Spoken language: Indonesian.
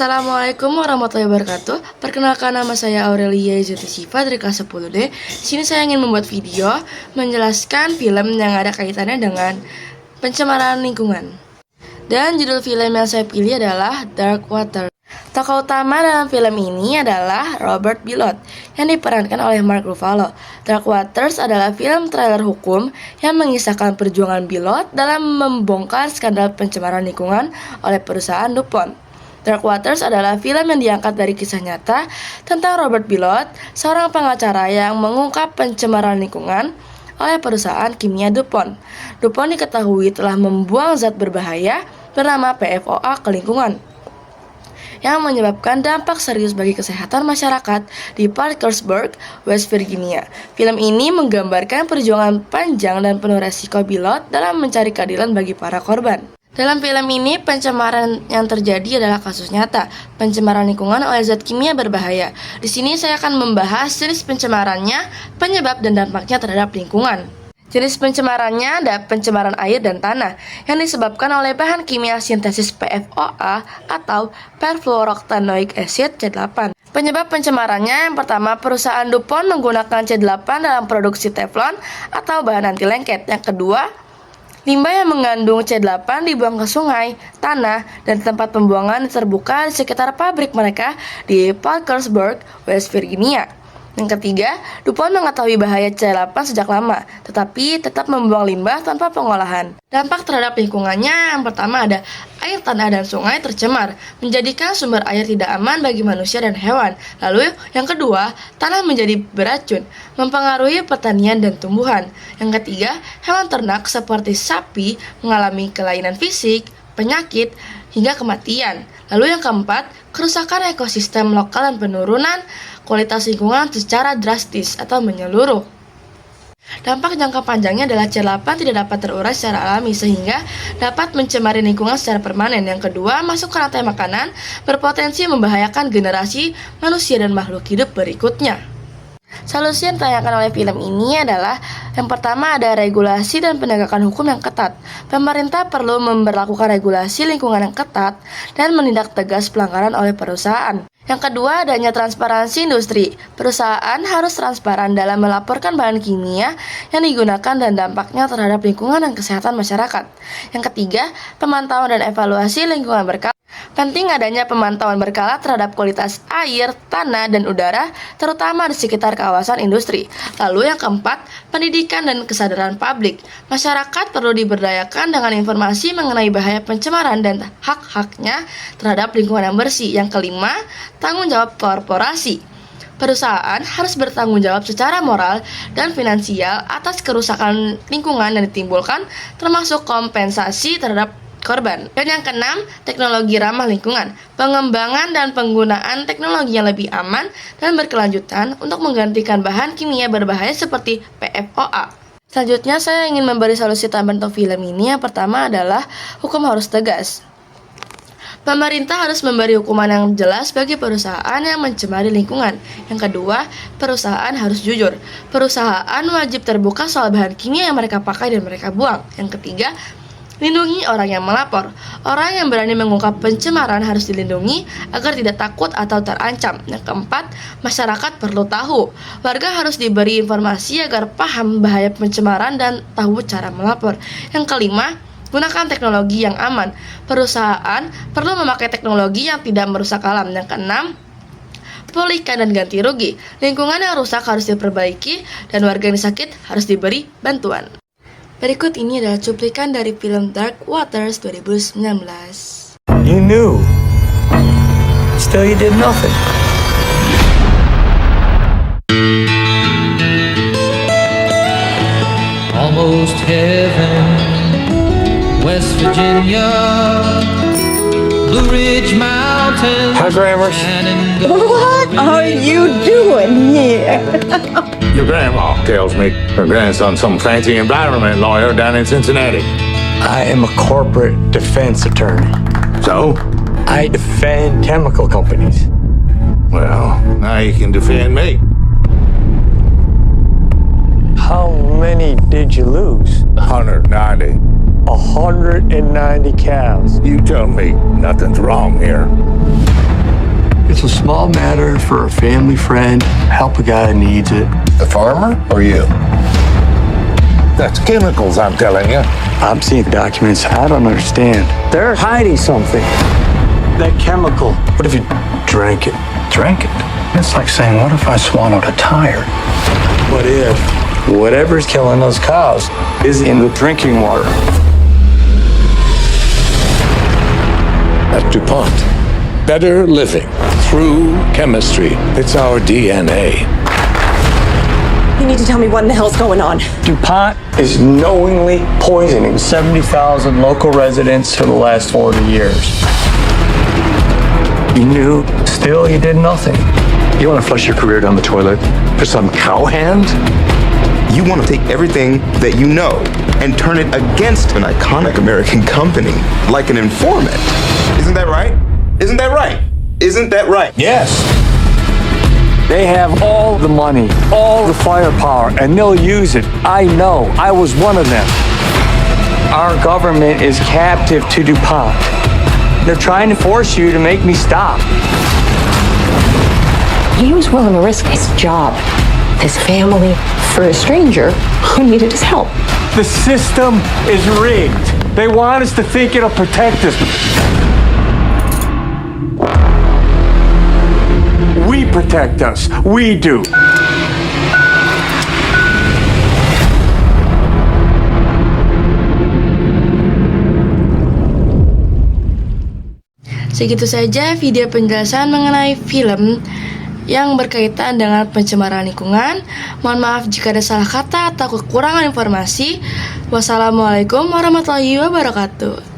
Assalamualaikum warahmatullahi wabarakatuh. Perkenalkan, nama saya Aurelia Izati Syifa dari kelas 10D. Di sini saya ingin membuat video menjelaskan film yang ada kaitannya dengan pencemaran lingkungan. Dan judul film yang saya pilih adalah Dark Water. Tokoh utama dalam film ini adalah Robert Bilott yang diperankan oleh Mark Ruffalo. Dark Waters adalah film trailer hukum yang mengisahkan perjuangan Bilott dalam membongkar skandal pencemaran lingkungan oleh perusahaan DuPont. Dark Waters adalah film yang diangkat dari kisah nyata tentang Robert Bilott, seorang pengacara yang mengungkap pencemaran lingkungan oleh perusahaan kimia DuPont. DuPont diketahui telah membuang zat berbahaya bernama PFOA ke lingkungan, yang menyebabkan dampak serius bagi kesehatan masyarakat di Parkersburg, West Virginia. Film ini menggambarkan perjuangan panjang dan penuh resiko Bilott dalam mencari keadilan bagi para korban. Dalam film ini, pencemaran yang terjadi adalah kasus nyata, pencemaran lingkungan oleh zat kimia berbahaya. Di sini saya akan membahas jenis pencemarannya, penyebab dan dampaknya terhadap lingkungan. Jenis pencemarannya ada pencemaran air dan tanah yang disebabkan oleh bahan kimia sintesis PFOA atau perfluorooctanoic acid C8. Penyebab pencemarannya yang pertama, perusahaan DuPont menggunakan C8 dalam produksi teflon atau bahan anti lengket. Yang kedua, limbah yang mengandung C8 dibuang ke sungai, tanah, dan tempat pembuangan terbuka di sekitar pabrik mereka di Parkersburg, West Virginia. Yang ketiga, DuPont mengetahui bahaya C8 sejak lama, tetapi tetap membuang limbah tanpa pengolahan. Dampak terhadap lingkungannya yang pertama ada air, tanah, dan sungai tercemar, menjadikan sumber air tidak aman bagi manusia dan hewan. Lalu yang kedua, tanah menjadi beracun, mempengaruhi pertanian dan tumbuhan. Yang ketiga, hewan ternak seperti sapi mengalami kelainan fisik, penyakit, hingga kematian. Lalu yang keempat, kerusakan ekosistem lokal dan penurunan kualitas lingkungan secara drastis atau menyeluruh. Dampak jangka panjangnya adalah C8 tidak dapat terurai secara alami sehingga dapat mencemari lingkungan secara permanen. Yang kedua, masuk ke rantai makanan berpotensi membahayakan generasi manusia dan makhluk hidup berikutnya. Solusi yang ditanyakan oleh film ini adalah yang pertama, ada regulasi dan penegakan hukum yang ketat. Pemerintah perlu memberlakukan regulasi lingkungan yang ketat dan menindak tegas pelanggaran oleh perusahaan. Yang kedua, adanya transparansi industri. Perusahaan harus transparan dalam melaporkan bahan kimia yang digunakan dan dampaknya terhadap lingkungan dan kesehatan masyarakat. Yang ketiga, pemantauan dan evaluasi lingkungan berkala. Penting adanya pemantauan berkala terhadap kualitas air, tanah, dan udara, terutama di sekitar kawasan industri. Lalu yang keempat, pendidikan dan kesadaran publik. Masyarakat perlu diberdayakan dengan informasi mengenai bahaya pencemaran dan hak-haknya terhadap lingkungan yang bersih. Yang kelima, tanggung jawab korporasi. Perusahaan harus bertanggung jawab secara moral dan finansial atas kerusakan lingkungan yang ditimbulkan, termasuk kompensasi terhadap korban. Dan yang keenam, teknologi ramah lingkungan. Pengembangan dan penggunaan teknologi yang lebih aman dan berkelanjutan untuk menggantikan bahan kimia berbahaya seperti PFOA. Selanjutnya, saya ingin memberi solusi tambahan untuk film ini. Yang pertama adalah hukum harus tegas. Pemerintah harus memberi hukuman yang jelas bagi perusahaan yang mencemari lingkungan. Yang kedua, perusahaan harus jujur. Perusahaan wajib terbuka soal bahan kimia yang mereka pakai dan mereka buang. Yang ketiga, lindungi orang yang melapor. Orang yang berani mengungkap pencemaran harus dilindungi agar tidak takut atau terancam. Yang keempat, masyarakat perlu tahu. Warga harus diberi informasi agar paham bahaya pencemaran dan tahu cara melapor. Yang kelima, gunakan teknologi yang aman. Perusahaan perlu memakai teknologi yang tidak merusak alam. Yang keenam, pulihkan dan ganti rugi. Lingkungan yang rusak harus diperbaiki dan warga yang sakit harus diberi bantuan. Berikut ini adalah cuplikan dari film Dark Waters 2019. You knew. Still you did nothing. Almost heaven, West Virginia, Blue Ridge Mountains. Hi, Grammars. What are you doing here? Your grandma tells me her grandson's some fancy environment lawyer down in Cincinnati. I am a corporate defense attorney. So? I defend chemical companies. Well, now you can defend me. How many did you lose? 190. 190 cows. You tell me nothing's wrong here. It's a small matter for a family friend. Help a guy who needs it. The farmer or you? That's chemicals, I'm telling you. I'm seeing documents I don't understand. They're hiding something. That chemical. What if you drank it? Drank it? It's like saying, what if I swallowed a tire? What if whatever's killing those cows is in the drinking water? At DuPont. Better living through chemistry. It's our DNA. You need to tell me what in the hell's going on. DuPont is knowingly poisoning 70,000 local residents for the last 40 years. You knew, still you did nothing. You want to flush your career down the toilet for some cowhand? You want to take everything that you know and turn it against an iconic American company, like an informant. Isn't that right? Isn't that right? Isn't that right? Yes. They have all the money, all the firepower, and they'll use it. I know. I was one of them. Our government is captive to DuPont. They're trying to force you to make me stop. He was willing to risk his job, his family, for a stranger who needed his help. The system is rigged. They want us to think it'll protect us. We protect us. We do. Segitu saja video penjelasan mengenai film yang berkaitan dengan pencemaran lingkungan. Mohon maaf jika ada salah kata atau kekurangan informasi. Wassalamualaikum warahmatullahi wabarakatuh.